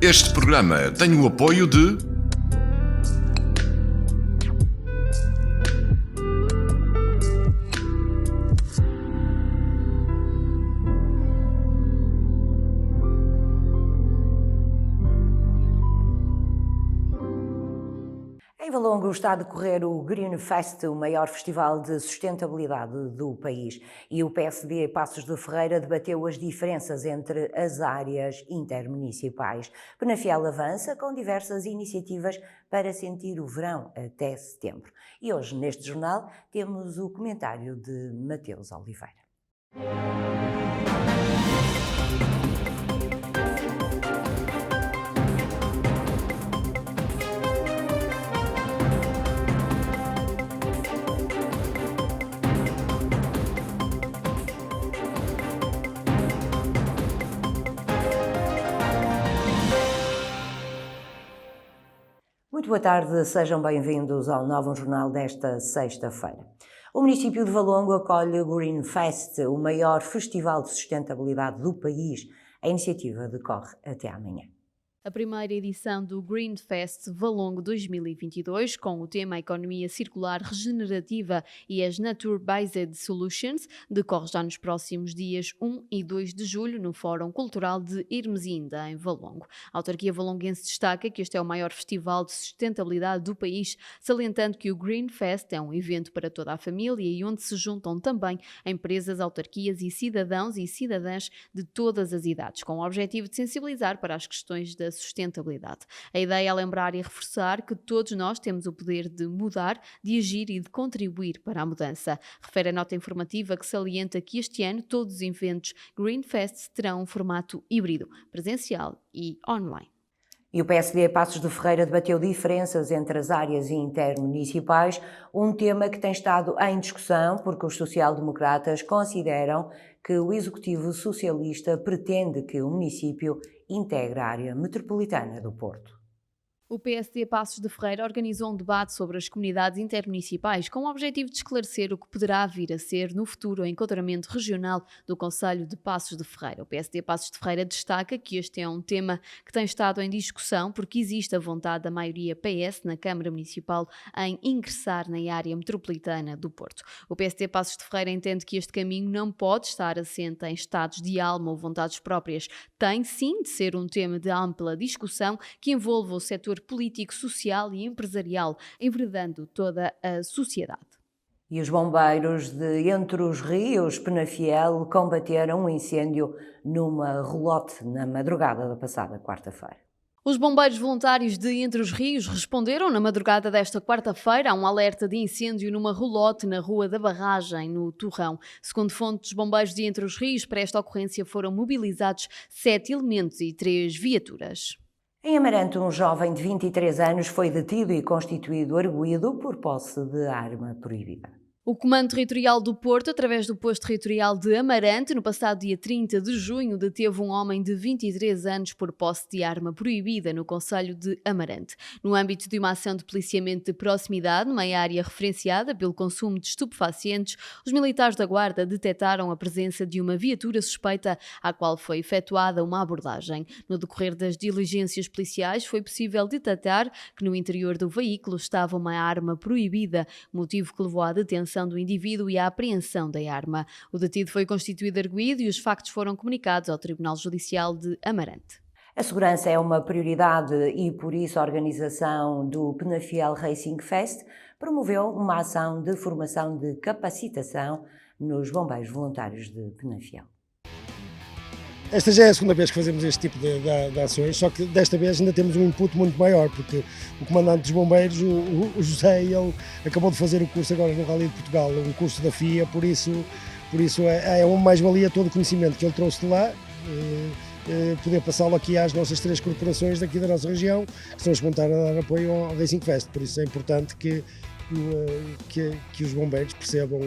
Este programa tem o apoio de... Em Valongo está a decorrer o Green Fest, o maior festival de sustentabilidade do país, e o PSD Passos de Ferreira debateu as diferenças entre as áreas intermunicipais. Penafiel avança com diversas iniciativas para sentir o verão até setembro. E hoje, neste jornal, temos o comentário de Mateus Oliveira. Muito boa tarde, sejam bem-vindos ao novo jornal desta sexta-feira. O município de Valongo acolhe o Green Fest, o maior festival de sustentabilidade do país. A iniciativa decorre até amanhã. A primeira edição do Green Fest Valongo 2022, com o tema Economia Circular Regenerativa e as Nature-Based Solutions, decorre já nos próximos dias 1 e 2 de julho no Fórum Cultural de Hermesinda, em Valongo. A autarquia valonguense destaca que este é o maior festival de sustentabilidade do país, salientando que o Green Fest é um evento para toda a família e onde se juntam também empresas, autarquias e cidadãos e cidadãs de todas as idades, com o objetivo de sensibilizar para as questões da sustentabilidade. A ideia é lembrar e reforçar que todos nós temos o poder de mudar, de agir e de contribuir para a mudança. Refere a nota informativa que salienta que este ano todos os eventos Green Fest terão um formato híbrido, presencial e online. E o PSD Passos de Ferreira debateu diferenças entre as áreas intermunicipais, um tema que tem estado em discussão porque os social-democratas consideram que o Executivo Socialista pretende que o município integre a área metropolitana do Porto. O PSD Passos de Ferreira organizou um debate sobre as comunidades intermunicipais com o objetivo de esclarecer o que poderá vir a ser no futuro o enquadramento regional do concelho de Passos de Ferreira. O PSD Passos de Ferreira destaca que este é um tema que tem estado em discussão porque existe a vontade da maioria PS na Câmara Municipal em ingressar na área metropolitana do Porto. O PSD Passos de Ferreira entende que este caminho não pode estar assente em estados de alma ou vontades próprias. Tem sim de ser um tema de ampla discussão que envolva o setor político, social e empresarial, enveredando toda a sociedade. E os bombeiros de Entre os Rios, Penafiel, combateram um incêndio numa relote na madrugada da passada quarta-feira. Os bombeiros voluntários de Entre os Rios responderam na madrugada desta quarta-feira a um alerta de incêndio numa relote na Rua da Barragem, no Torrão. Segundo fontes dos bombeiros de Entre os Rios, para esta ocorrência foram mobilizados 7 elementos e 3 viaturas. Em Amarante, um jovem de 23 anos foi detido e constituído arguido por posse de arma proibida. O Comando Territorial do Porto, através do Posto Territorial de Amarante, no passado dia 30 de junho, deteve um homem de 23 anos por posse de arma proibida no concelho de Amarante. No âmbito de uma ação de policiamento de proximidade, numa área referenciada pelo consumo de estupefacientes, os militares da Guarda detectaram a presença de uma viatura suspeita à qual foi efetuada uma abordagem. No decorrer das diligências policiais, foi possível detectar que no interior do veículo estava uma arma proibida, motivo que levou à detenção do indivíduo e à apreensão da arma. O detido foi constituído arguido e os factos foram comunicados ao Tribunal Judicial de Amarante. A segurança é uma prioridade e, por isso, a organização do Penafiel Racing Fest promoveu uma ação de formação de capacitação nos bombeiros voluntários de Penafiel. Esta já é a segunda vez que fazemos este tipo de ações, só que desta vez ainda temos um input muito maior, porque o comandante dos bombeiros, o José, ele acabou de fazer o curso agora no Rally de Portugal, um curso da FIA, por isso é uma mais-valia todo o conhecimento que ele trouxe de lá, poder passá-lo aqui às nossas 3 corporações daqui da nossa região, que estão a espontar a dar apoio ao Racing Fest, por isso é importante que os bombeiros percebam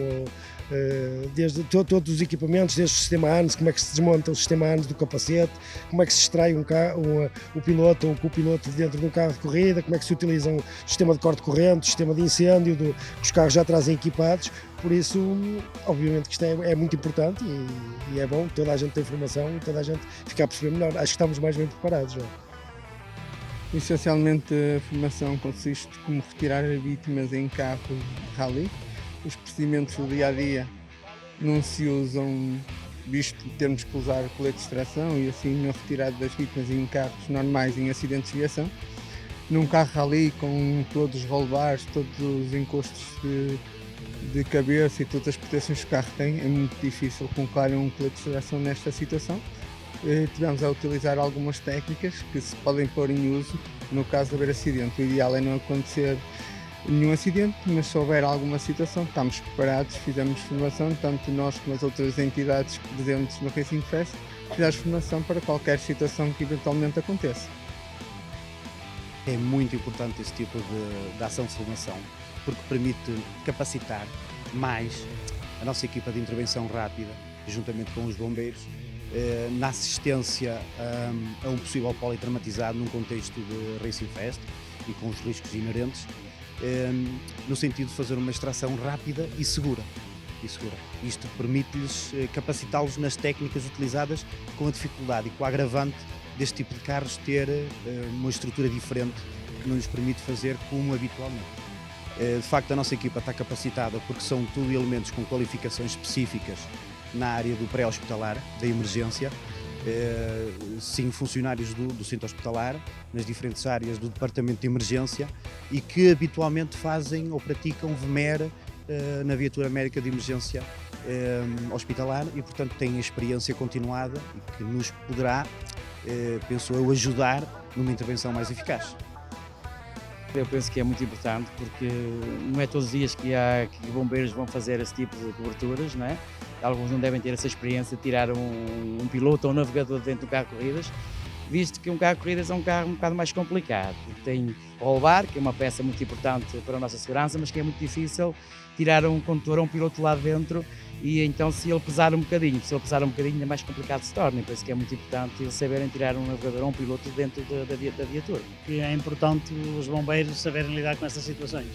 desde todos os equipamentos, desde o sistema ANS, como é que se desmonta o sistema ANS do capacete, como é que se extrai o piloto ou o copiloto de dentro de um carro de corrida, como é que se utiliza um sistema de corte de corrente, o sistema de incêndio, que os carros já trazem equipados. Por isso, obviamente que isto é muito importante e é bom, toda a gente tem informação e toda a gente fica a perceber melhor. Acho que estamos mais bem preparados já. Essencialmente a formação consiste como retirar vítimas em carros de rally. Os procedimentos do dia a dia não se usam, visto termos que usar colete de extração e assim a retirada das vítimas em carros normais em acidentes de viação. Num carro rally com todos os rollbars, todos os encostos de cabeça e todas as proteções que o carro tem, é muito difícil colocar um colete de extração nesta situação. Tivemos a utilizar algumas técnicas que se podem pôr em uso no caso de haver acidente. O ideal é não acontecer nenhum acidente, mas se houver alguma situação, estamos preparados, fizemos formação, tanto nós como as outras entidades presentes no Racing Fest, fizemos formação para qualquer situação que eventualmente aconteça. É muito importante esse tipo de ação de formação, porque permite capacitar mais a nossa equipa de intervenção rápida, juntamente com os bombeiros, na assistência a um possível politraumatizado num contexto de Racing Fest e com os riscos inerentes, no sentido de fazer uma extração rápida e segura. Isto permite-lhes capacitá-los nas técnicas utilizadas, com a dificuldade e com o agravante deste tipo de carros ter uma estrutura diferente que não lhes permite fazer como habitualmente. De facto, a nossa equipa está capacitada porque são tudo elementos com qualificações específicas na área do pré-hospitalar, da emergência, 5 funcionários do centro hospitalar, nas diferentes áreas do departamento de emergência e que habitualmente fazem ou praticam VMER na viatura médica de emergência hospitalar e, portanto, têm a experiência continuada e que nos poderá, penso eu, ajudar numa intervenção mais eficaz. Eu penso que é muito importante porque não é todos os dias que bombeiros vão fazer esse tipo de coberturas, não é? Alguns não devem ter essa experiência de tirar um piloto ou um navegador dentro do carro de corridas, visto que um carro de corridas é um carro um bocado mais complicado. Tem o rollbar, que é uma peça muito importante para a nossa segurança, mas que é muito difícil tirar um condutor ou um piloto lá dentro e então se ele pesar um bocadinho é mais complicado se torna, por isso que é muito importante eles saberem tirar um navegador ou um piloto dentro da viatura. Que é importante os bombeiros saberem lidar com essas situações.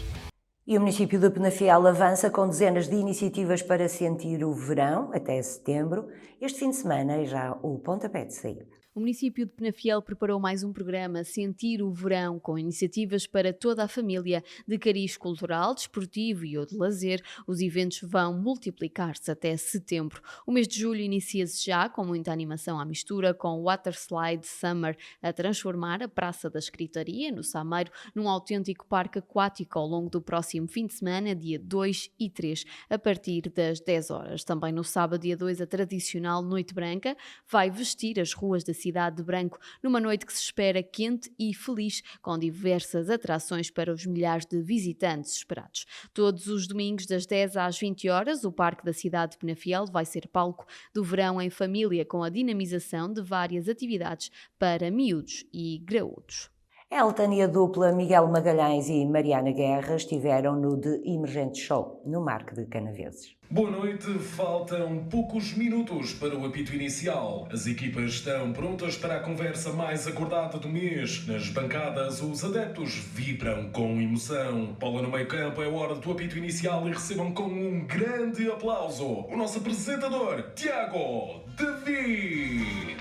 E o município de Penafiel avança com dezenas de iniciativas para sentir o verão até setembro. Este fim de semana é já o pontapé de saída. O município de Penafiel preparou mais um programa Sentir o Verão, com iniciativas para toda a família, de cariz cultural, desportivo e ou de lazer. Os eventos vão multiplicar-se até setembro. O mês de julho inicia-se já com muita animação à mistura, com o Water Slide Summer a transformar a Praça da Escritaria, no Sameiro, num autêntico parque aquático ao longo do próximo fim de semana, dia 2 e 3, a partir das 10 horas. Também no sábado, dia 2, a tradicional Noite Branca vai vestir as ruas da cidade de branco, numa noite que se espera quente e feliz, com diversas atrações para os milhares de visitantes esperados. Todos os domingos, das 10 às 20 horas, o Parque da Cidade de Penafiel vai ser palco do verão em família, com a dinamização de várias atividades para miúdos e graúdos. Elton e a dupla Miguel Magalhães e Mariana Guerra estiveram no The Emergente Show, no Marco de Canaveses. Boa noite, faltam poucos minutos para o apito inicial. As equipas estão prontas para a conversa mais acordada do mês. Nas bancadas, os adeptos vibram com emoção. Bola no meio campo, é hora do apito inicial e recebam com um grande aplauso o nosso apresentador, Tiago David.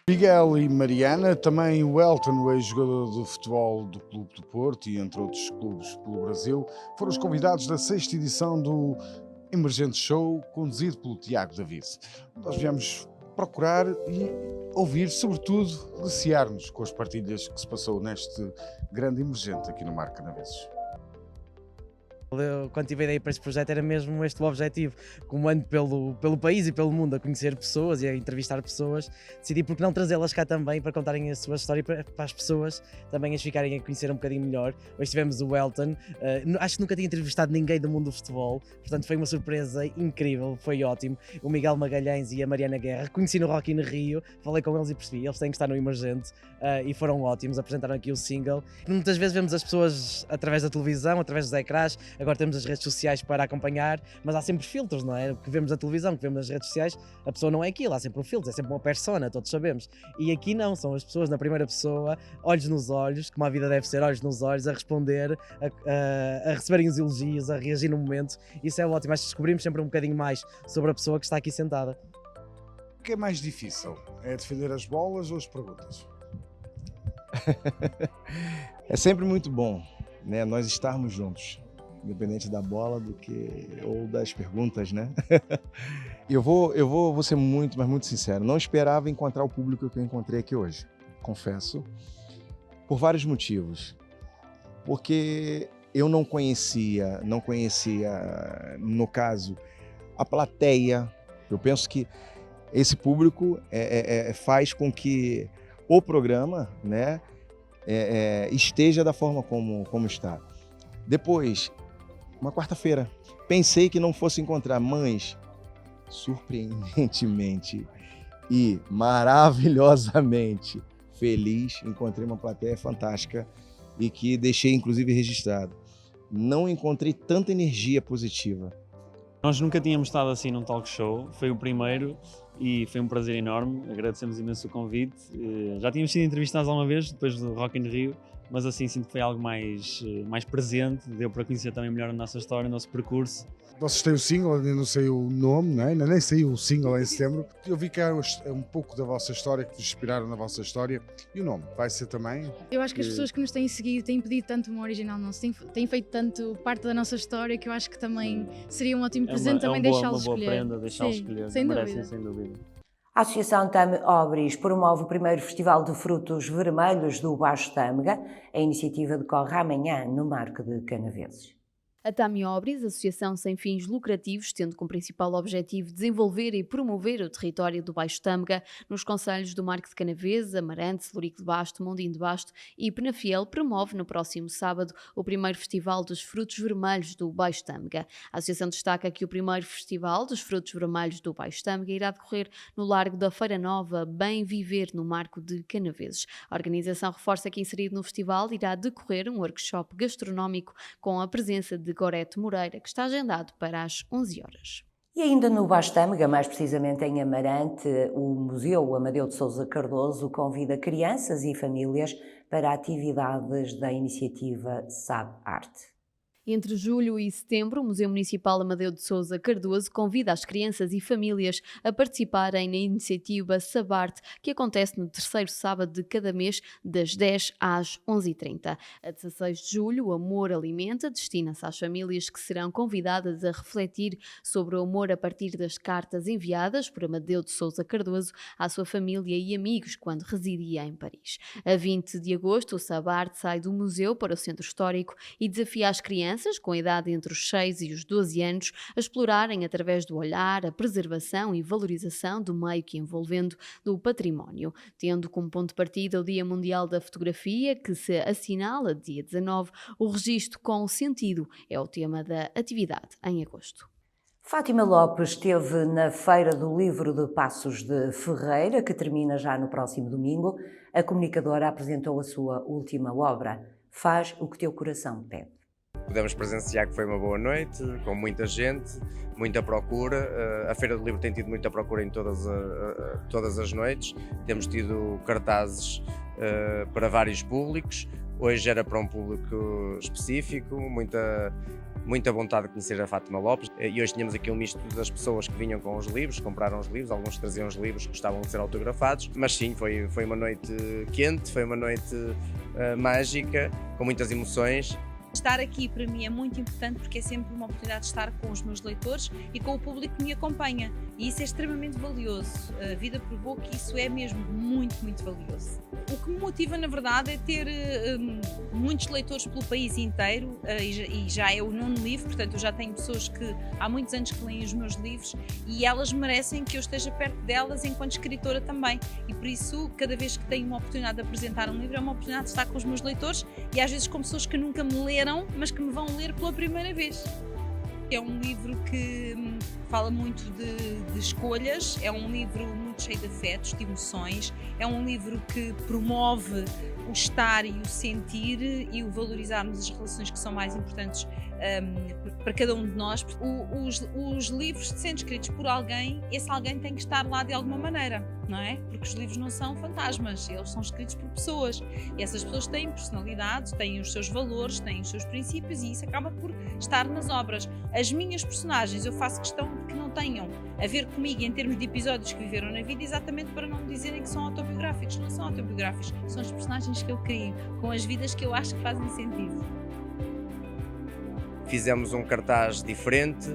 Miguel e Mariana, também o Elton, o ex-jogador de futebol do Clube do Porto e entre outros clubes pelo Brasil, foram os convidados da 6ª edição do Emergente Show, conduzido pelo Tiago David. Nós viemos procurar e ouvir, sobretudo, deliciar-nos com as partilhas que se passou neste grande emergente aqui no Marco Canaveses. Quando tive a ideia para este projeto era mesmo este o objetivo, como ando pelo país e pelo mundo a conhecer pessoas e a entrevistar pessoas, decidi por que não trazê-las cá também para contarem a sua história para as pessoas também as ficarem a conhecer um bocadinho melhor. Hoje tivemos o Elton, acho que nunca tinha entrevistado ninguém do mundo do futebol, portanto foi uma surpresa incrível, foi ótimo. O Miguel Magalhães e a Mariana Guerra, conheci no Rock in Rio, falei com eles e percebi, eles têm que estar no Emergente e foram ótimos, apresentaram aqui o single. Muitas vezes vemos as pessoas através da televisão, através dos ecrãs. Agora temos as redes sociais para acompanhar, mas há sempre filtros, não é? O que vemos na televisão, o que vemos nas redes sociais, a pessoa não é aquilo, há sempre um filtro, é sempre uma persona, todos sabemos. E aqui não, são as pessoas na primeira pessoa, olhos nos olhos, como a vida deve ser, olhos nos olhos, a responder, a receberem os elogios, a reagir no momento. Isso é ótimo, acho que descobrimos sempre um bocadinho mais sobre a pessoa que está aqui sentada. O que é mais difícil? É defender as bolas ou as perguntas? É sempre muito bom, né, nós estarmos juntos, independente da bola ou das perguntas, né? Eu vou ser muito, mas muito sincero. Não esperava encontrar o público que eu encontrei aqui hoje, confesso, por vários motivos. Porque eu não conhecia, no caso, a plateia. Eu penso que esse público faz com que o programa, né, esteja da forma como está. Depois, uma quarta-feira, pensei que não fosse encontrar, mas surpreendentemente e maravilhosamente feliz, encontrei uma plateia fantástica e que deixei inclusive registrado. Não encontrei tanta energia positiva. Nós nunca tínhamos estado assim num talk show, foi o primeiro e foi um prazer enorme, agradecemos imenso o convite. Já tínhamos sido entrevistados alguma vez, depois do Rock in Rio, mas assim sinto que foi algo mais presente, deu para conhecer também melhor a nossa história, o nosso percurso. Vocês têm o single, ainda não sei o nome, não é? Ainda nem saiu o single em setembro. Eu vi que é um pouco da vossa história, que vos inspiraram na vossa história. E o nome? Vai ser também? Eu acho que as pessoas que nos têm seguido têm pedido tanto uma original nosso, têm feito tanto parte da nossa história, que eu acho que também seria um ótimo presente também deixá-los escolher. É uma boa prenda, deixá-los escolher, sem merecem dúvida. sem dúvida. A Associação Tame Obris promove o primeiro Festival de Frutos Vermelhos do Baixo Tâmega. A iniciativa decorre amanhã no Marco de Canaveses. A Tame Obris, associação sem fins lucrativos, tendo como principal objetivo desenvolver e promover o território do Baixo Tâmega nos concelhos do Marco de Canaveses, Amarante, Celurico de Basto, Mondinho de Basto e Penafiel, promove no próximo sábado o primeiro Festival dos Frutos Vermelhos do Baixo Tâmega. A associação destaca que o primeiro Festival dos Frutos Vermelhos do Baixo Tâmega irá decorrer no Largo da Feira Nova, Bem Viver, no Marco de Canaveses. A organização reforça que inserido no festival irá decorrer um workshop gastronómico com a presença de Gorete Moreira, que está agendado para as 11 horas. E ainda no Baixo Tâmega, mais precisamente em Amarante, o Museu Amadeu de Sousa Cardoso convida crianças e famílias para atividades da iniciativa Sabe Arte. Entre julho e setembro, o Museu Municipal Amadeu de Sousa Cardoso convida as crianças e famílias a participarem na iniciativa Sabarte, que acontece no terceiro sábado de cada mês, das 10 às 11h30. A 16 de julho, o Amor Alimenta destina-se às famílias que serão convidadas a refletir sobre o amor a partir das cartas enviadas por Amadeu de Sousa Cardoso à sua família e amigos quando residia em Paris. A 20 de agosto, o Sabarte sai do museu para o Centro Histórico e desafia as crianças com idade entre os 6 e os 12 anos a explorarem através do olhar a preservação e valorização do meio que envolvendo do património, tendo como ponto de partida o Dia Mundial da Fotografia, que se assinala dia 19, o registro com sentido é o tema da atividade em agosto. Fátima Lopes esteve na Feira do Livro de Passos de Ferreira, que termina já no próximo domingo. A comunicadora apresentou a sua última obra, Faz o que teu coração pede. Pudemos presenciar que foi uma boa noite, com muita gente, muita procura. A Feira do Livro tem tido muita procura em todas as noites. Temos tido cartazes para vários públicos. Hoje era para um público específico, muita vontade de conhecer a Fátima Lopes. E hoje tínhamos aqui um misto das pessoas que vinham com os livros, compraram os livros, alguns traziam os livros que gostavam de ser autografados. Mas sim, foi uma noite quente, foi uma noite mágica, com muitas emoções. Estar aqui para mim é muito importante porque é sempre uma oportunidade de estar com os meus leitores e com o público que me acompanha, e isso é extremamente valioso. A vida provou que isso é mesmo muito, muito valioso. O que me motiva, na verdade, é ter muitos leitores pelo país inteiro, e já é o 9º livro, portanto eu já tenho pessoas que há muitos anos que leem os meus livros e elas merecem que eu esteja perto delas enquanto escritora também, e por isso cada vez que tenho uma oportunidade de apresentar um livro é uma oportunidade de estar com os meus leitores e às vezes com pessoas que nunca me leram, mas que me vão ler pela primeira vez. É um livro que fala muito de escolhas, é um livro muito cheio de afetos, de emoções, é um livro que promove o estar e o sentir e o valorizarmos as relações que são mais importantes para cada um de nós. Os livros, sendo escritos por alguém, esse alguém tem que estar lá de alguma maneira, não é? Porque os livros não são fantasmas, eles são escritos por pessoas e essas pessoas têm personalidade, têm os seus valores, têm os seus princípios, e isso acaba por estar nas obras. As minhas personagens, eu faço questão de que não tenham a ver comigo em termos de episódios que viveram na vida, vida exatamente para não me dizerem que são autobiográficos. Não são autobiográficos, são os personagens que eu crio, com as vidas que eu acho que fazem sentido. Fizemos um cartaz diferente,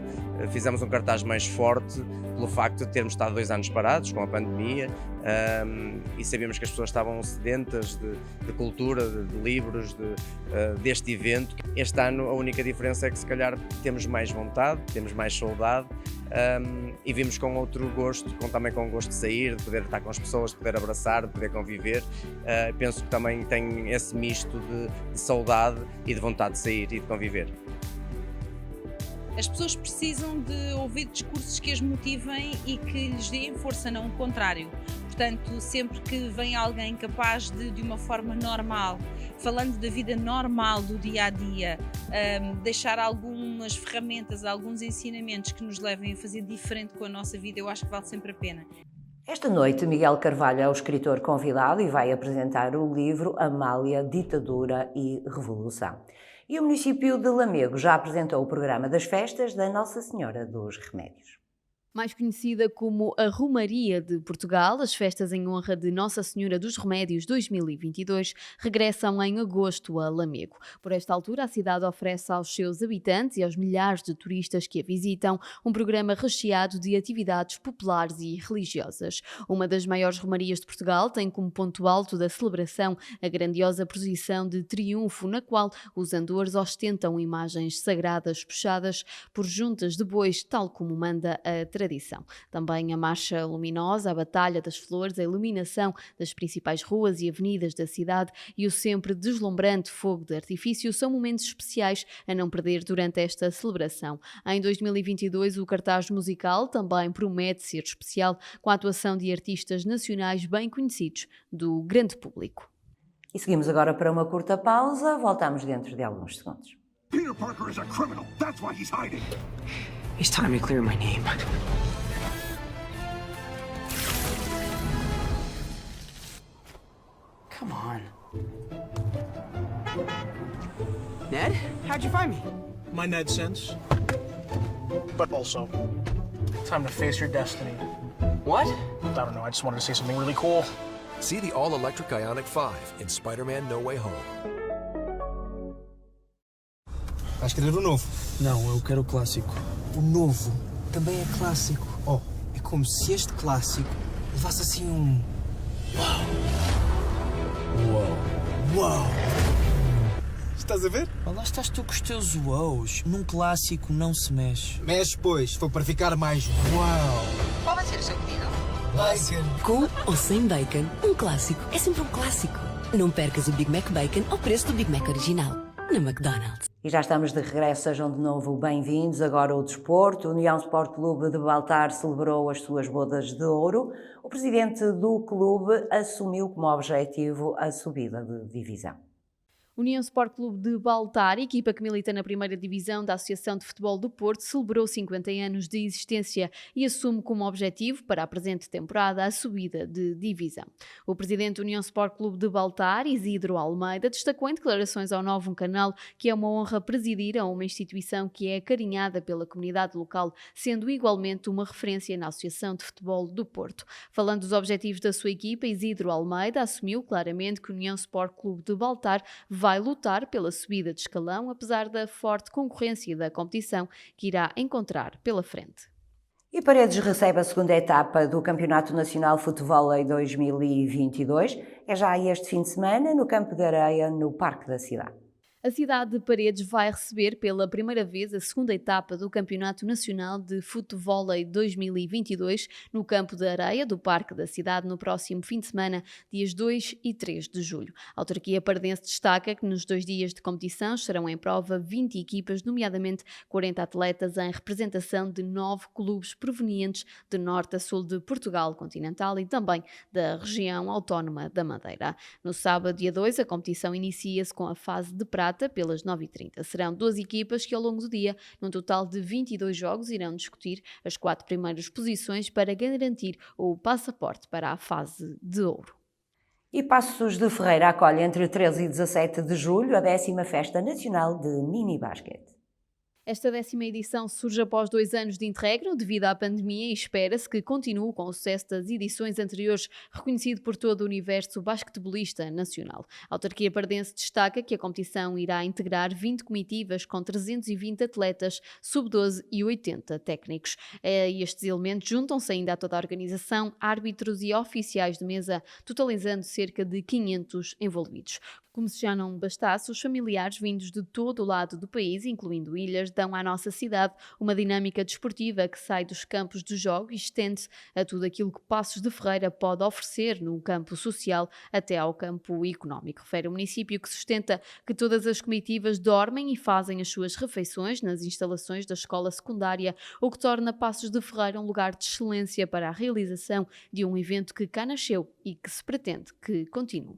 fizemos um cartaz mais forte pelo facto de termos estado 2 anos parados com a pandemia e sabíamos que as pessoas estavam sedentas de cultura, de livros, deste evento. Este ano a única diferença é que se calhar temos mais vontade, temos mais saudade e vimos com outro gosto, também com o gosto de sair, de poder estar com as pessoas, de poder abraçar, de poder conviver. Penso que também tem esse misto de saudade e de vontade de sair e de conviver. As pessoas precisam de ouvir discursos que as motivem e que lhes deem força, não o contrário. Portanto, sempre que vem alguém capaz de uma forma normal, falando da vida normal do dia-a-dia, deixar algumas ferramentas, alguns ensinamentos que nos levem a fazer diferente com a nossa vida, eu acho que vale sempre a pena. Esta noite, Miguel Carvalho é o escritor convidado e vai apresentar o livro Amália, Ditadura e Revolução. E o município de Lamego já apresentou o programa das festas da Nossa Senhora dos Remédios. Mais conhecida como a Romaria de Portugal, as festas em honra de Nossa Senhora dos Remédios 2022 regressam em agosto a Lamego. Por esta altura, a cidade oferece aos seus habitantes e aos milhares de turistas que a visitam um programa recheado de atividades populares e religiosas. Uma das maiores romarias de Portugal tem como ponto alto da celebração a grandiosa procissão de triunfo, na qual os andores ostentam imagens sagradas puxadas por juntas de bois, tal como manda a tradição. Também a marcha luminosa, a Batalha das Flores, a iluminação das principais ruas e avenidas da cidade e o sempre deslumbrante fogo de artifício são momentos especiais a não perder durante esta celebração. Em 2022, o cartaz musical também promete ser especial, com a atuação de artistas nacionais bem conhecidos do grande público. E seguimos agora para uma curta pausa, voltamos dentro de alguns segundos. Peter Parker is a criminal. That's why he's hiding. He's telling me to clear my name. Come on. Ned, how'd you find me? My Ned sense. But also, time to face your destiny. What? I don't know, I just wanted to say something really cool. See the all-electric Ioniq 5 in Spider-Man No Way Home. Vais querer o novo? Não, eu quero o clássico. O novo também é clássico. Oh, é como se este clássico levasse assim um... Uau! Uau! Estás a ver? Lá estás tu com os teus wows. Num clássico não se mexe. Mexe, pois. Foi para ficar mais uau! Qual vai ser o seu pedido? Bacon! Com ou sem bacon, um clássico é sempre um clássico. Não percas o Big Mac Bacon ao preço do Big Mac original, na McDonald's. E já estamos de regresso, sejam de novo bem-vindos. Agora o desporto. O União Sport Clube de Baltar celebrou as suas bodas de ouro. O presidente do clube assumiu como objetivo a subida de divisão. União Sport Clube de Baltar, equipa que milita na primeira divisão da Associação de Futebol do Porto, celebrou 50 anos de existência e assume como objetivo para a presente temporada a subida de divisão. O presidente da União Sport Clube de Baltar, Isidro Almeida, destacou em declarações ao Novo Canal que é uma honra presidir a uma instituição que é acarinhada pela comunidade local, sendo igualmente uma referência na Associação de Futebol do Porto. Falando dos objetivos da sua equipa, Isidro Almeida assumiu claramente que a União Sport Clube de Baltar vai lutar pela subida de escalão, apesar da forte concorrência da competição que irá encontrar pela frente. E Paredes recebe a segunda etapa do Campeonato Nacional Futevôlei 2022. É já este fim de semana no Campo de Areia, no Parque da Cidade. A cidade de Paredes vai receber pela primeira vez a segunda etapa do Campeonato Nacional de Futevôlei 2022 no Campo de Areia do Parque da Cidade no próximo fim de semana, dias 2 e 3 de julho. A autarquia paredense destaca que nos 2 dias de competição estarão em prova 20 equipas, nomeadamente 40 atletas em representação de 9 clubes provenientes de norte a sul de Portugal continental e também da região autónoma da Madeira. No sábado, dia 2, a competição inicia-se com a fase de prata pelas 9h30. Serão 12 equipas que ao longo do dia, num total de 22 jogos, irão discutir as 4 primeiras posições para garantir o passaporte para a fase de ouro. E Paços de Ferreira acolhe entre 13 e 17 de julho a 10ª Festa Nacional de Mini Basquete. Esta 10ª edição surge após 2 anos de interregno devido à pandemia e espera-se que continue com o sucesso das edições anteriores, reconhecido por todo o universo basquetebolista nacional. A autarquia pardense destaca que a competição irá integrar 20 comitivas com 320 atletas, sub-12 e 80 técnicos. A estes elementos juntam-se ainda a toda a organização, árbitros e oficiais de mesa, totalizando cerca de 500 envolvidos. Como se já não bastasse, os familiares vindos de todo o lado do país, incluindo ilhas, dão à nossa cidade uma dinâmica desportiva que sai dos campos de jogo e estende-se a tudo aquilo que Paços de Ferreira pode oferecer no campo social até ao campo económico. Refere o município que sustenta que todas as comitivas dormem e fazem as suas refeições nas instalações da escola secundária, o que torna Paços de Ferreira um lugar de excelência para a realização de um evento que cá nasceu e que se pretende que continue.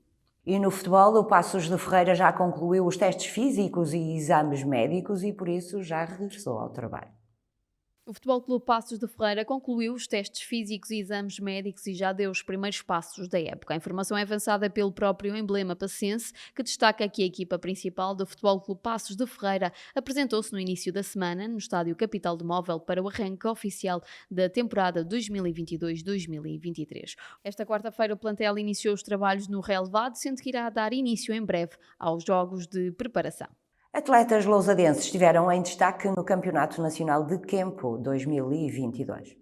E no futebol, o Paços de Ferreira já concluiu os testes físicos e exames médicos e, por isso, já regressou ao trabalho. O Futebol Clube Paços de Ferreira concluiu os testes físicos e exames médicos e já deu os primeiros passos da época. A informação é avançada pelo próprio emblema pacense, que destaca que a equipa principal do Futebol Clube Paços de Ferreira apresentou-se no início da semana no Estádio Capital do Móvel para o arranque oficial da temporada 2022-2023. Esta quarta-feira o plantel iniciou os trabalhos no relevado, sendo que irá dar início em breve aos jogos de preparação. Atletas lousadenses estiveram em destaque no Campeonato Nacional de Kempo 2022.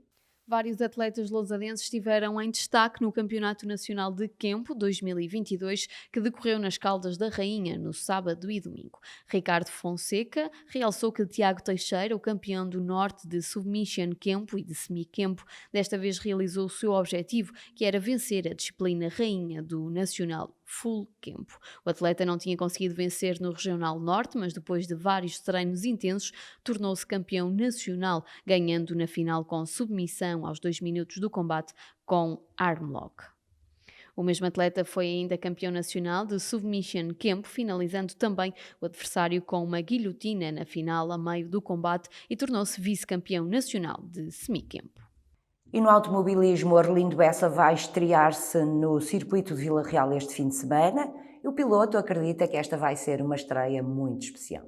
Vários atletas lousadenses estiveram em destaque no Campeonato Nacional de Kempo 2022, que decorreu nas Caldas da Rainha, no sábado e domingo. Ricardo Fonseca realçou que Tiago Teixeira, o campeão do Norte de Submission Kempo e de Semi-Kempo, desta vez realizou o seu objetivo, que era vencer a disciplina rainha do Nacional Full Kempo. O atleta não tinha conseguido vencer no Regional Norte, mas depois de vários treinos intensos, tornou-se campeão nacional, ganhando na final com submissão aos 2 minutos do combate com armlock. O mesmo atleta foi ainda campeão nacional de Submission Kempo, finalizando também o adversário com uma guilhotina na final a meio do combate e tornou-se vice-campeão nacional de Semi-Kempo. E no automobilismo, Arlindo Bessa vai estrear-se no circuito de Vila Real este fim de semana e o piloto acredita que esta vai ser uma estreia muito especial.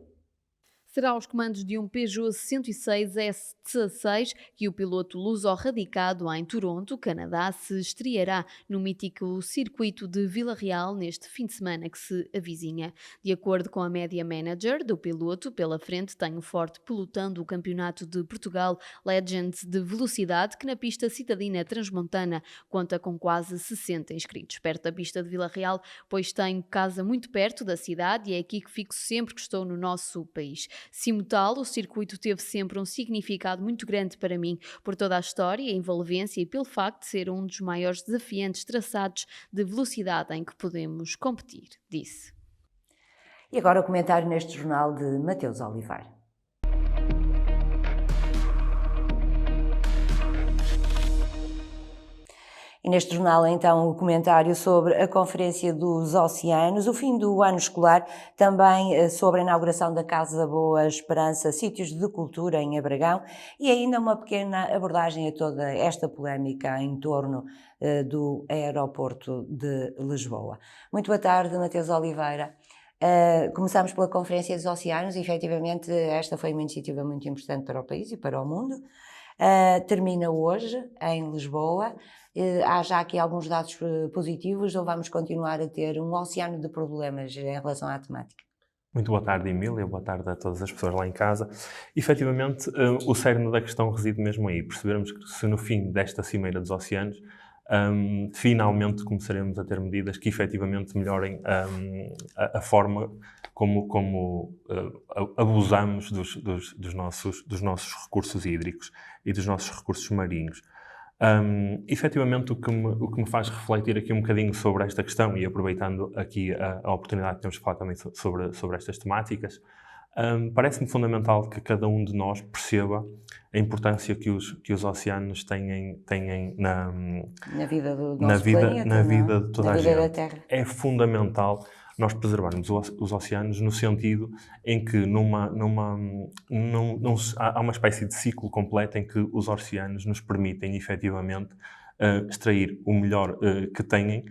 Será aos comandos de um Peugeot 106 S16 que o piloto luso-radicado em Toronto, Canadá, se estreará no mítico circuito de Vila Real neste fim de semana que se avizinha. De acordo com a Media Manager do piloto, pela frente tem um forte pelotão do Campeonato de Portugal Legends de Velocidade, que na pista citadina transmontana conta com quase 60 inscritos. Perto da pista de Vila Real, pois tenho casa muito perto da cidade e é aqui que fico sempre que estou no nosso país. Simultal, o circuito teve sempre um significado muito grande para mim, por toda a história, a envolvência e pelo facto de ser um dos maiores desafiantes traçados de velocidade em que podemos competir, disse. E agora o comentário neste jornal de Mateus Oliveira. E neste jornal, então, o comentário sobre a Conferência dos Oceanos, o fim do ano escolar, também sobre a inauguração da Casa Boa Esperança, sítios de cultura em Abragão e ainda uma pequena abordagem a toda esta polémica em torno do aeroporto de Lisboa. Muito boa tarde, Mateus Oliveira. Começamos pela Conferência dos Oceanos e, efetivamente, esta foi uma iniciativa muito importante para o país e para o mundo. Termina hoje em Lisboa. Há já aqui alguns dados positivos ou vamos continuar a ter um oceano de problemas em relação à temática? Muito boa tarde, Emília. Boa tarde a todas as pessoas lá em casa. Efetivamente, o cerne da questão reside mesmo aí. Percebermos que se no fim desta Cimeira dos Oceanos finalmente começaremos a ter medidas que efetivamente melhorem a forma como abusamos dos nossos recursos hídricos e dos nossos recursos marinhos. Efetivamente, o que me faz refletir aqui um bocadinho sobre esta questão e aproveitando aqui a oportunidade que temos de falar também sobre estas temáticas, parece-me fundamental que cada um de nós perceba a importância que os oceanos têm na vida do nosso planeta, na vida de toda a gente. Da Terra. É fundamental nós preservarmos os oceanos no sentido em que há uma espécie de ciclo completo em que os oceanos nos permitem efetivamente extrair o melhor que têm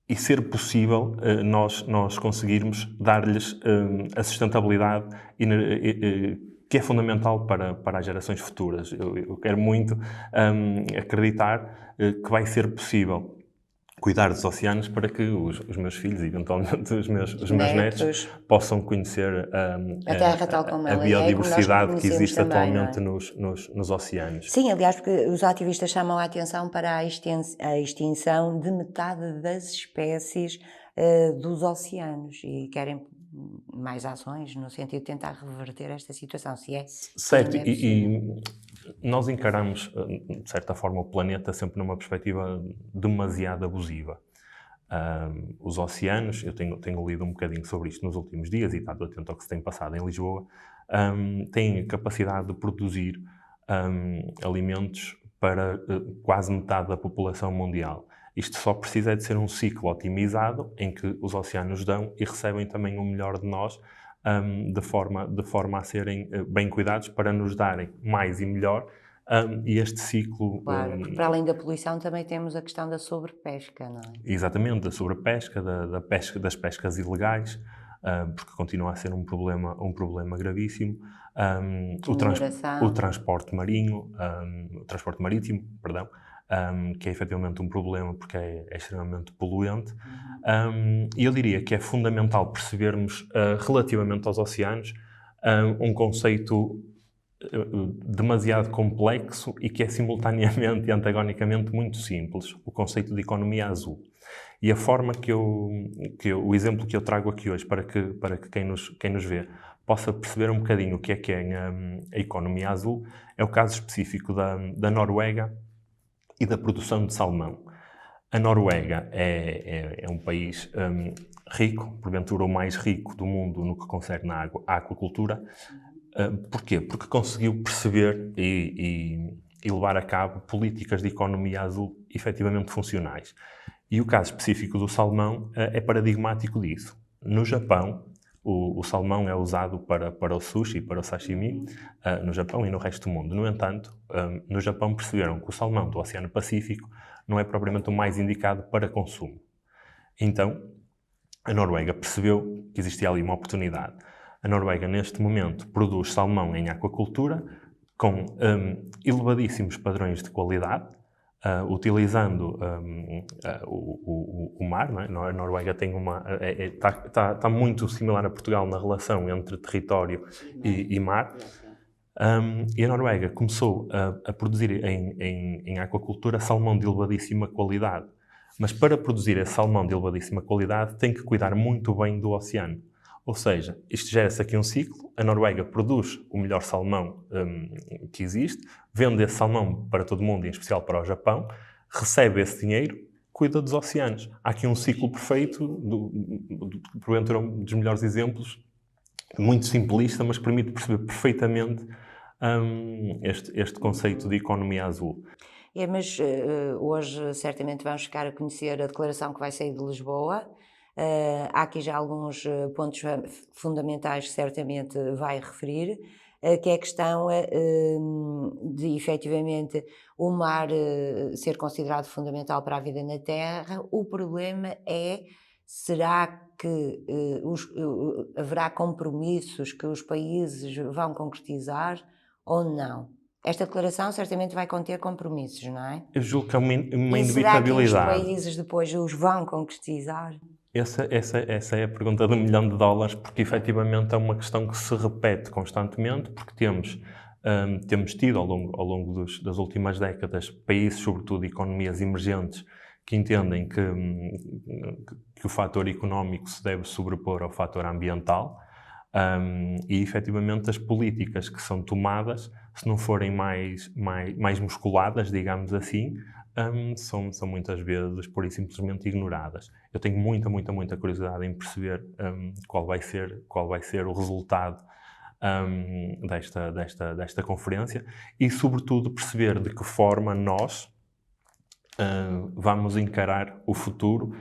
e ser possível nós conseguirmos dar-lhes a sustentabilidade que é fundamental para as gerações futuras. Eu quero muito acreditar que vai ser possível cuidar dos oceanos para que os meus filhos, eventualmente os meus netos, possam conhecer a Terra tal como ela a biodiversidade que existe também, atualmente nos oceanos. Sim, aliás, porque os ativistas chamam a atenção para a extinção de metade das espécies dos oceanos e querem mais ações no sentido de tentar reverter esta situação, se é. Certo, e nós encaramos, de certa forma, o planeta sempre numa perspectiva demasiado abusiva. Os oceanos, eu tenho lido um bocadinho sobre isto nos últimos dias e estado atento ao que se tem passado em Lisboa, têm a capacidade de produzir alimentos para quase metade da população mundial. Isto só precisa de ser um ciclo otimizado em que os oceanos dão e recebem também o melhor de nós de forma a serem bem cuidados para nos darem mais e melhor e este ciclo... Claro, porque para além da poluição também temos a questão da sobrepesca, não é? Exatamente, da sobrepesca, das pescas ilegais, porque continua a ser um problema gravíssimo. O transporte marítimo, perdão, que é efetivamente um problema porque é extremamente poluente. E eu diria que é fundamental percebermos, relativamente aos oceanos, um conceito demasiado complexo e que é simultaneamente e antagonicamente muito simples, o conceito de economia azul. E a forma o exemplo que eu trago aqui hoje para que quem nos vê possa perceber um bocadinho o que é a economia azul é o caso específico da Noruega e da produção de salmão. A Noruega é um país rico, porventura o mais rico do mundo no que concerne à aquacultura. Porquê? Porque conseguiu perceber e levar a cabo políticas de economia azul efetivamente funcionais. E o caso específico do salmão é paradigmático disso. No Japão, o salmão é usado para o sushi, para o sashimi, no Japão e no resto do mundo. No entanto, no Japão perceberam que o salmão do Oceano Pacífico não é propriamente o mais indicado para consumo. Então, a Noruega percebeu que existia ali uma oportunidade. A Noruega, neste momento, produz salmão em aquacultura com elevadíssimos padrões de qualidade, utilizando o mar, não é? A Noruega tem está muito similar a Portugal na relação entre território e mar. E a Noruega começou a produzir em aquacultura salmão de elevadíssima qualidade. Mas para produzir esse salmão de elevadíssima qualidade tem que cuidar muito bem do oceano. Ou seja, isto gera-se aqui um ciclo, a Noruega produz o melhor salmão que existe, vende esse salmão para todo o mundo, em especial para o Japão, recebe esse dinheiro, cuida dos oceanos. Há aqui um ciclo perfeito, porventura um dos melhores exemplos, muito simplista, mas permite perceber perfeitamente este conceito de economia azul. Mas hoje certamente vamos ficar a conhecer a declaração que vai sair de Lisboa. Há aqui já alguns pontos fundamentais que certamente vai referir, que é a questão de efetivamente o mar ser considerado fundamental para a vida na Terra. O problema é, será que haverá compromissos que os países vão concretizar ou não? Esta declaração certamente vai conter compromissos, não é? Eu julgo que é uma inevitabilidade. Será que os países depois os vão concretizar? Essa é a pergunta de $1 milhão, porque efetivamente é uma questão que se repete constantemente, porque temos tido ao longo das últimas décadas países, sobretudo economias emergentes, que entendem que o fator económico se deve sobrepor ao fator ambiental e efetivamente as políticas que são tomadas, se não forem mais musculadas, digamos assim, são muitas vezes pura e simplesmente ignoradas. Eu tenho muita curiosidade em perceber qual vai ser o resultado desta conferência e, sobretudo, perceber de que forma nós vamos encarar o futuro,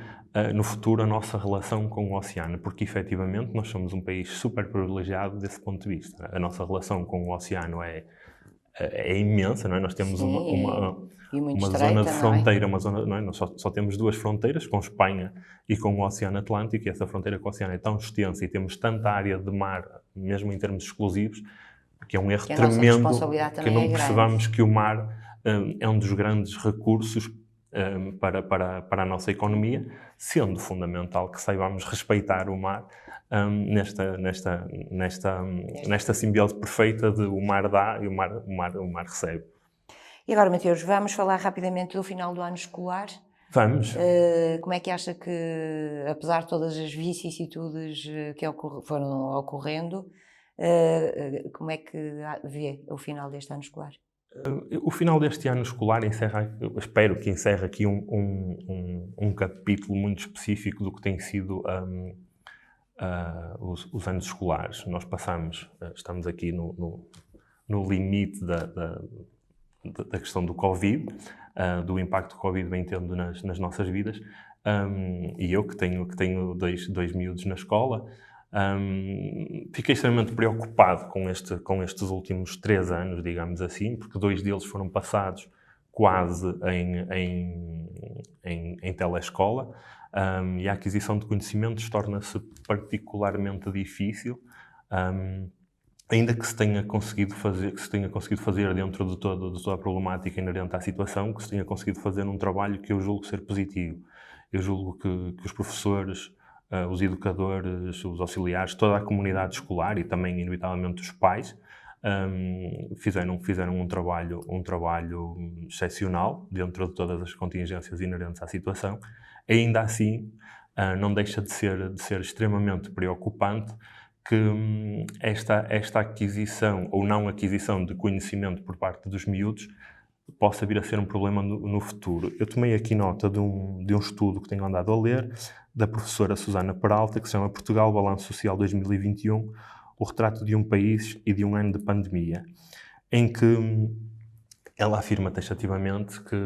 no futuro, a nossa relação com o oceano, porque efetivamente nós somos um país super privilegiado desse ponto de vista. A nossa relação com o oceano é é imensa, não é? Nós temos uma estreita, zona de fronteira, não é? Nós só temos 2 fronteiras, com Espanha e com o Oceano Atlântico, e essa fronteira com o oceano é tão extensa e temos tanta área de mar, mesmo em termos exclusivos, que é um erro tremendo que não percebamos que o mar é um dos grandes recursos para a nossa economia, sendo fundamental que saibamos respeitar o mar nesta simbiose perfeita de o mar dá e o mar recebe. E agora, Mateus, vamos falar rapidamente do final do ano escolar. Vamos. Como é que acha que, apesar de todas as vicissitudes que foram ocorrendo, como é que vê o final deste ano escolar? O final deste ano escolar espero que encerre aqui um capítulo muito específico do que tem sido os anos escolares. Nós estamos aqui no limite da questão do Covid, do impacto que o Covid vem tendo nas nossas vidas, e eu que tenho dois miúdos na escola, fiquei extremamente preocupado com estes últimos 3 anos, digamos assim, porque 2 deles foram passados quase em telescola, e a aquisição de conhecimentos torna-se particularmente difícil, ainda que se tenha conseguido fazer dentro de toda a problemática inerente à situação, que se tenha conseguido fazer um trabalho que eu julgo ser positivo. Eu julgo que os professores, os educadores, os auxiliares, toda a comunidade escolar e também, inevitavelmente, os pais, fizeram um trabalho excepcional dentro de todas as contingências inerentes à situação. Ainda assim, não deixa de ser extremamente preocupante que esta aquisição ou não aquisição de conhecimento por parte dos miúdos possa vir a ser um problema no futuro. Eu tomei aqui nota de um estudo que tenho andado a ler, da professora Susana Peralta, que se chama Portugal, Balanço Social 2021, o retrato de um país e de um ano de pandemia, em que ela afirma taxativamente que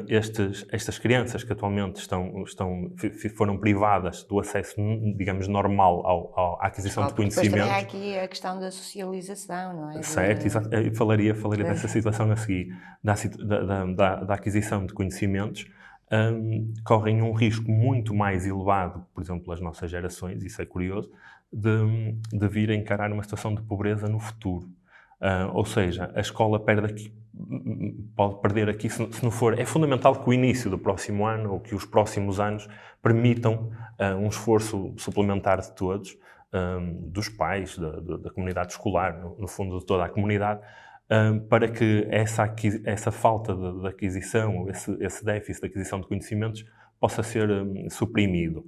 estas crianças que atualmente foram privadas do acesso, digamos, normal à aquisição de conhecimento. Depois também há aqui a questão da socialização, não é? Certo, exato. Eu falaria dessa situação a seguir, da aquisição de conhecimentos, correm um risco muito mais elevado, por exemplo, as nossas gerações, isso é curioso, de vir a encarar uma situação de pobreza no futuro. Ou seja, a escola pode perder aqui, se não for... É fundamental que o início do próximo ano ou que os próximos anos permitam um esforço suplementar de todos, dos pais, da comunidade escolar, no fundo de toda a comunidade, para que essa falta de aquisição, ou esse déficit de aquisição de conhecimentos possa ser suprimido.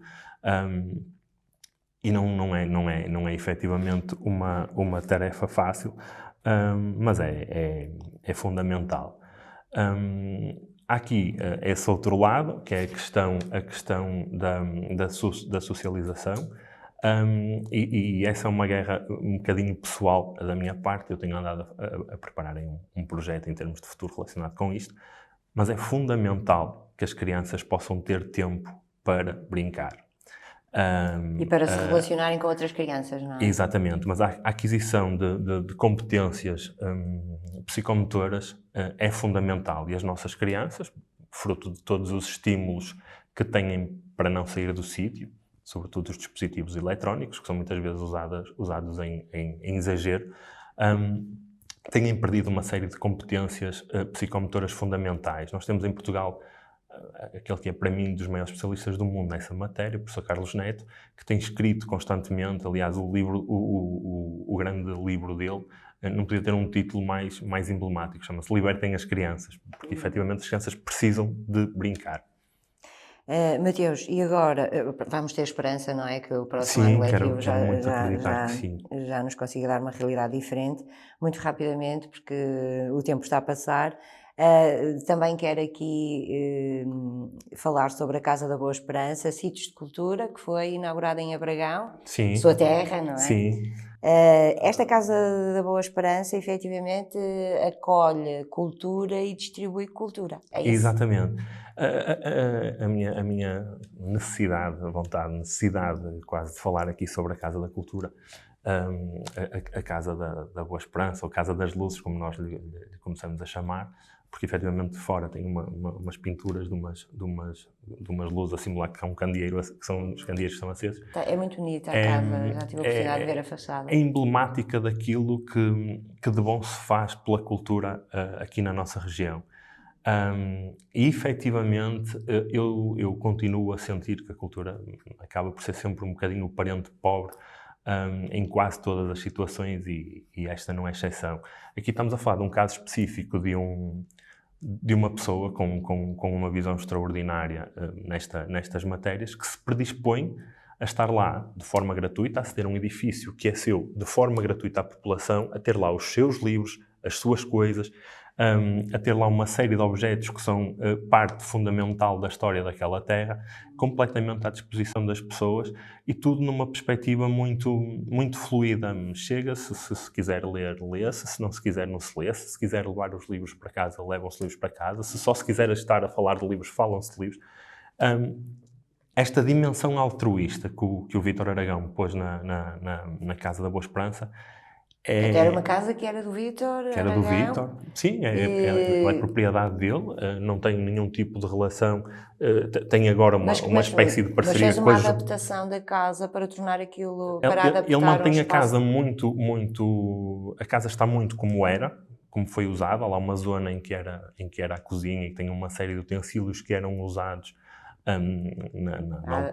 E não é efetivamente uma tarefa fácil, mas é fundamental. Há aqui esse outro lado, que é a questão da socialização, e essa é uma guerra um bocadinho pessoal da minha parte. Eu tenho andado a preparar um projeto em termos de futuro relacionado com isto, mas é fundamental que as crianças possam ter tempo para brincar. E para se relacionarem com outras crianças, não é? Exatamente, mas a aquisição de competências psicomotoras é fundamental, e as nossas crianças, fruto de todos os estímulos que têm para não sair do sítio, sobretudo os dispositivos eletrónicos, que são muitas vezes usados em exagero, têm perdido uma série de competências psicomotoras fundamentais. Nós temos em Portugal aquele que é, para mim, dos maiores especialistas do mundo nessa matéria, o professor Carlos Neto, que tem escrito constantemente. Aliás, o grande livro dele não podia ter um título mais emblemático, chama-se Libertem as Crianças, porque efetivamente as crianças precisam de brincar. Mateus, e agora vamos ter esperança, não é? Que o próximo ano letivo já nos consiga dar uma realidade diferente, muito rapidamente, porque o tempo está a passar. Também quero aqui falar sobre a Casa da Boa Esperança, Sítios de Cultura, que foi inaugurada em Abragão, Sim. Sua terra, não é? Sim. Esta Casa da Boa Esperança, efetivamente, acolhe cultura e distribui cultura. É isso? Exatamente. A minha necessidade quase de falar aqui sobre a Casa da Cultura a Casa da Boa Esperança, ou Casa das Luzes, como nós lhe começamos a chamar, porque efetivamente de fora tem umas pinturas de umas luzes a simular que é um candeeiro, que são os candeeiros que estão acesos. É muito bonita a casa, já tive a oportunidade de ver a fachada. É emblemática daquilo que de bom se faz pela cultura aqui na nossa região. E efetivamente eu continuo a sentir que a cultura acaba por ser sempre um bocadinho o parente pobre em quase todas as situações, e esta não é exceção. Aqui estamos a falar de um caso específico de uma pessoa com uma visão extraordinária nestas matérias, que se predispõe a estar lá de forma gratuita, a ceder um edifício que é seu de forma gratuita à população, a ter lá os seus livros, as suas coisas, a ter lá uma série de objetos que são parte fundamental da história daquela terra, completamente à disposição das pessoas, e tudo numa perspectiva muito, muito fluida. Chega-se, se quiser ler, lê-se, se não se quiser, não se lê-se, se quiser levar os livros para casa, levam-se livros para casa, se quiser estar a falar de livros, falam-se de livros. Esta dimensão altruísta que o Vítor Aragão pôs na Casa da Boa Esperança Era uma casa que era do Vítor. Que era do Vítor, sim, é propriedade dele, não tem nenhum tipo de relação, tem agora uma espécie de parceria. Mas fez uma adaptação da casa para tornar aquilo, para adaptar ele mantém a casa a casa está muito como foi usada, há lá uma zona em que era a cozinha, e que tem uma série de utensílios que eram usados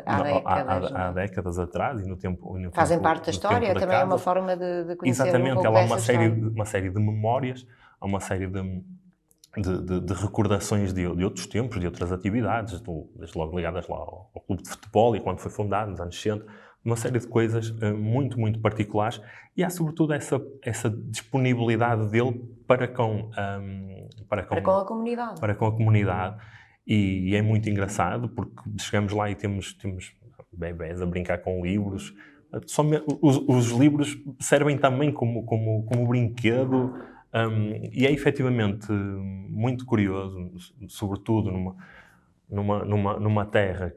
há décadas atrás, e no tempo fazem parte da história, também é uma forma de conhecer exatamente, um pouco ela há uma série de memórias, há uma série de recordações de outros tempos, de outras atividades, desde logo ligadas lá ao clube de futebol, e quando foi fundado, nos anos 60, uma série de coisas muito, muito particulares, e há sobretudo essa disponibilidade dele para com a comunidade. Para com a comunidade. E é muito engraçado, porque chegamos lá e temos bebés a brincar com livros. Os livros servem também como brinquedo, e é efetivamente muito curioso, sobretudo numa terra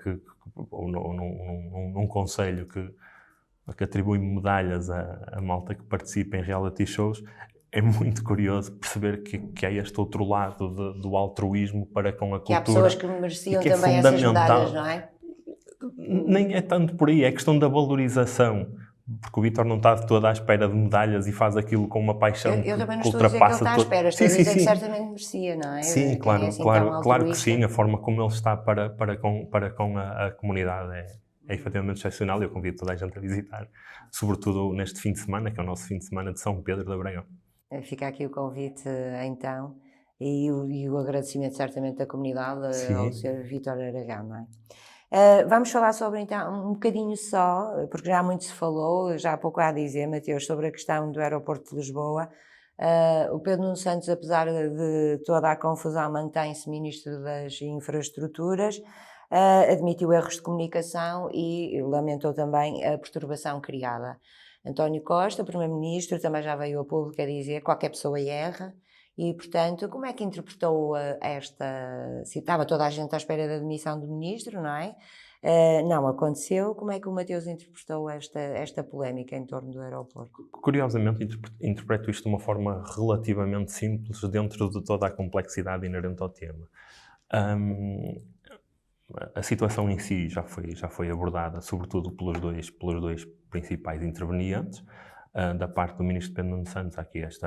ou num concelho que atribui medalhas à malta que participa em reality shows. É muito curioso perceber que há este outro lado do altruísmo para com a cultura. Que há pessoas que mereciam também essas medalhas, não é? Nem é tanto por aí, é questão da valorização. Porque o Vítor não está de toda à espera de medalhas e faz aquilo com uma paixão eu também não que estou a dizer que ele está à espera, estou a dizer que sim. certamente merecia, não é? Sim, claro que sim. A forma como ele está para com a comunidade é efetivamente excepcional, e eu convido toda a gente a visitar, sobretudo neste fim de semana, que é o nosso fim de semana de São Pedro de Abragão. Fica aqui o convite, então, e o agradecimento certamente da comunidade ao Sr. Vítor Aragão, não é? Vamos falar sobre, então, um bocadinho só, porque já muito se falou, já há pouco há a dizer, Mateus, sobre a questão do aeroporto de Lisboa. O Pedro Nuno Santos, apesar de toda a confusão, mantém-se Ministro das Infraestruturas, admitiu erros de comunicação e lamentou também a perturbação criada. António Costa, Primeiro-Ministro, também já veio a público a dizer que qualquer pessoa erra, e, portanto, como é que interpretou se estava toda a gente à espera da demissão do Ministro, não é? Não aconteceu. Como é que o Mateus interpretou esta polémica em torno do aeroporto? Curiosamente, interpreto isto de uma forma relativamente simples, dentro de toda a complexidade inerente ao tema. A situação em si já foi abordada, sobretudo pelos dois principais intervenientes. Da parte do Ministro Pedro Nuno Santos, há aqui este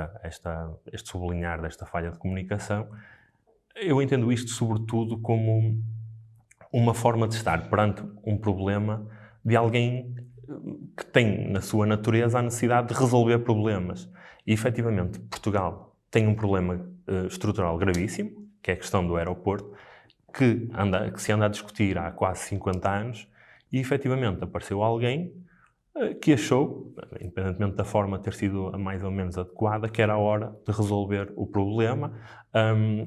sublinhar desta falha de comunicação. Eu entendo isto, sobretudo, como uma forma de estar perante um problema de alguém que tem, na sua natureza, a necessidade de resolver problemas. E, efetivamente, Portugal tem um problema estrutural gravíssimo, que é a questão do aeroporto, que se anda a discutir há quase 50 anos, e efetivamente apareceu alguém que achou, independentemente da forma ter sido a mais ou menos adequada, que era a hora de resolver o problema.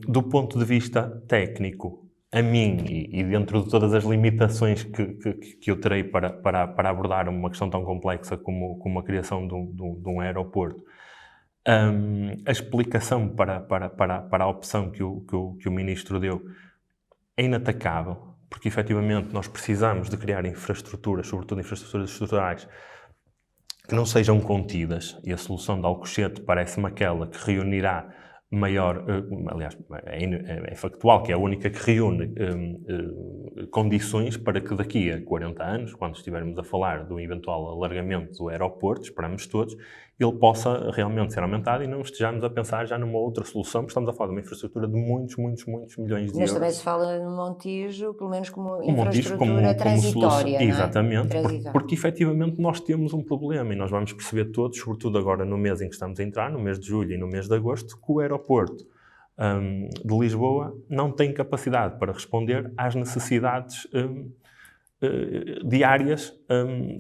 Do ponto de vista técnico, a mim, e dentro de todas as limitações que eu terei para abordar uma questão tão complexa como a criação de um aeroporto, a explicação para a opção que o Ministro deu é inatacável, porque efetivamente nós precisamos de criar infraestruturas, sobretudo infraestruturas estruturais, que não sejam contidas, e a solução de Alcochete parece-me aquela que reunirá maior, aliás, é factual que é a única que reúne condições para que daqui a 40 anos, quando estivermos a falar do eventual alargamento do aeroporto, esperamos todos, ele possa realmente ser aumentado e não estejamos a pensar já numa outra solução, porque estamos a falar de uma infraestrutura de muitos milhões de Mas euros. também se fala no Montijo, pelo menos como infraestrutura transitória, não é? Exatamente, porque efetivamente nós temos um problema e nós vamos perceber todos, sobretudo agora no mês em que estamos a entrar, no mês de julho e no mês de agosto, que o aeroporto de Lisboa não tem capacidade para responder às necessidades diárias,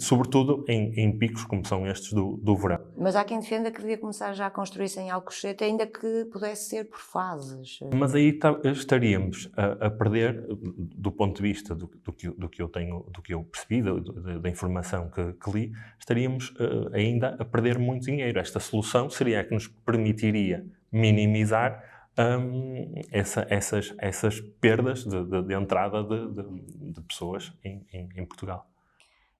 sobretudo em picos como são estes do verão. Mas há quem defenda que devia começar já a construir-se em Alcochete, ainda que pudesse ser por fases. Mas aí estaríamos a perder, do ponto de vista do que eu percebi, da informação que li, estaríamos ainda a perder muito dinheiro. Esta solução seria a que nos permitiria minimizar essas perdas de entrada de pessoas em Portugal.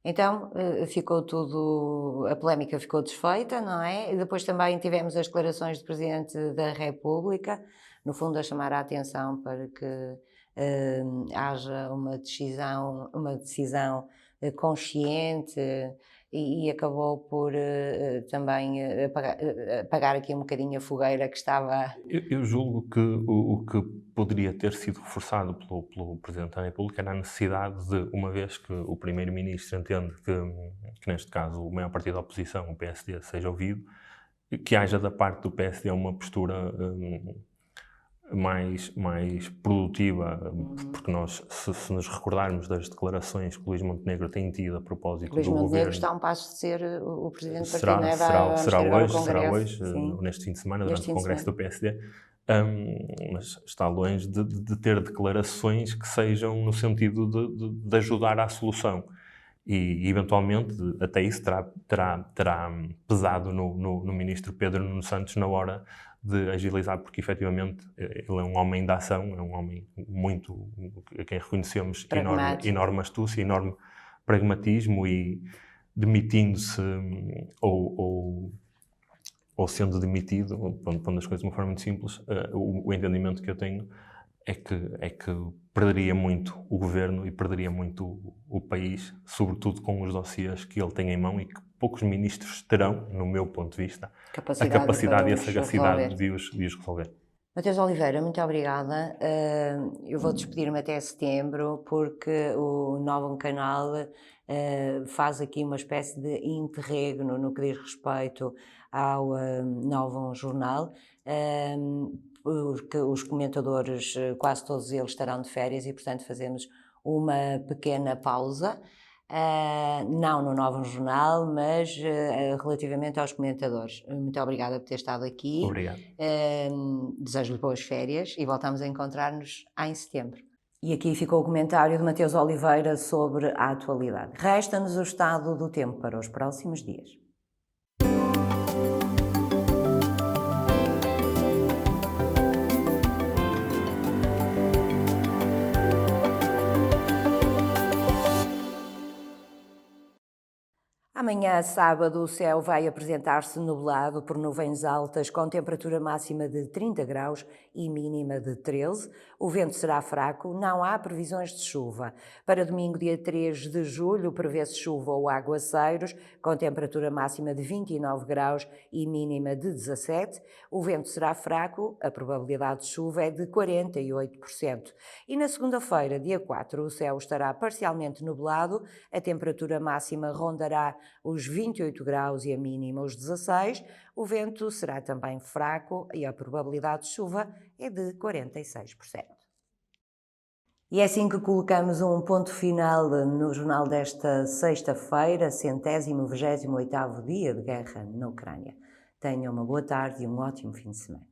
Então, ficou tudo, a polémica ficou desfeita, não é? E depois também tivemos as declarações do Presidente da República, no fundo a chamar a atenção para que haja uma decisão consciente e acabou por também apagar aqui um bocadinho a fogueira que estava... Eu julgo que o que poderia ter sido reforçado pelo Presidente da República era a necessidade de, uma vez que o Primeiro-Ministro entende que neste caso o maior partido da oposição, o PSD, seja ouvido, que haja da parte do PSD uma postura mais produtiva, porque nós, se nos recordarmos das declarações que Luís Montenegro tem tido a propósito do governo... Luís Montenegro está a um passo de ser o Presidente do Partido, não é? Será hoje, neste fim de semana, durante o Congresso do PSD, mas está longe de ter declarações que sejam no sentido de ajudar à solução. E, eventualmente, até isso terá pesado no Ministro Pedro Nuno Santos na hora de agilizar, porque efetivamente ele é um homem de ação, é um homem muito, a quem reconhecemos enorme astúcia, enorme pragmatismo, e demitindo-se ou sendo demitido, pondo as coisas de uma forma muito simples, o entendimento que eu tenho é que perderia muito o governo e perderia muito o país, sobretudo com os dossiês que ele tem em mão e que poucos ministros terão, no meu ponto de vista, a capacidade e a sagacidade de os resolver. Mateus Oliveira, muito obrigada. Eu vou despedir-me até setembro, porque o Novo Canal faz aqui uma espécie de interregno no que diz respeito ao Novo Jornal, porque os comentadores, quase todos eles, estarão de férias e, portanto, fazemos uma pequena pausa. Não no Novo Jornal, mas relativamente aos comentadores. Muito obrigada por ter estado aqui. Obrigado. Desejo-lhe boas férias e voltamos a encontrar-nos em setembro. E aqui ficou o comentário de Mateus Oliveira sobre a atualidade. Resta-nos o estado do tempo para os próximos dias. Amanhã, sábado, o céu vai apresentar-se nublado por nuvens altas, com temperatura máxima de 30 graus e mínima de 13. O vento será fraco, não há previsões de chuva. Para domingo, dia 3 de julho, prevê-se chuva ou aguaceiros, com temperatura máxima de 29 graus e mínima de 17. O vento será fraco, a probabilidade de chuva é de 48%. E na segunda-feira, dia 4, o céu estará parcialmente nublado, a temperatura máxima rondará os 28 graus e a mínima os 16, o vento será também fraco e a probabilidade de chuva é de 46%. E é assim que colocamos um ponto final no jornal desta sexta-feira, 128º dia de guerra na Ucrânia. Tenham uma boa tarde e um ótimo fim de semana.